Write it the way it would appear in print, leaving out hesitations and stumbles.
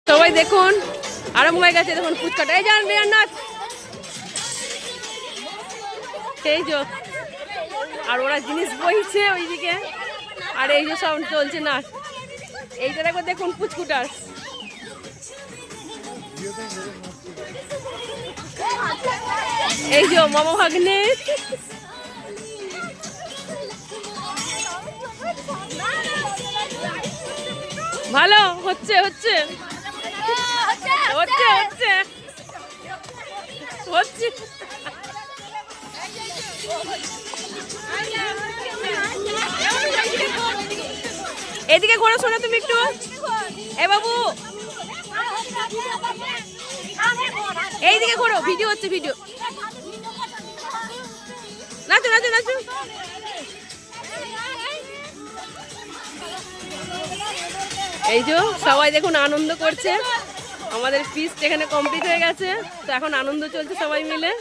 সবাই দেখুন আরম্ভ হয়ে গেছে, দেখুন ফুচকাটা এই যান নাচ সেই যে, আর ওরা জিনিস বইছে ওইদিকে, আর এই যে সব চলছে নাচ। এইটা দেখো, দেখুন ফুচকুটার এই যে মামা ভাগ্নে, ভালো হচ্ছে হচ্ছে হচ্ছে হচ্ছে হচ্ছে। এদিকে ঘোরো, শোনো তুমি একটু, এ বাবু এইদিকে ঘোরো, ভিডিও হচ্ছে, ভিডিও নাচো নাচো নাচো। এই যে সবাই দেখুন আনন্দ করছে, আমাদের ফিস্ট এখানে কমপ্লিট হয়ে গেছে, তো এখন আনন্দ চলছে সবাই মিলে।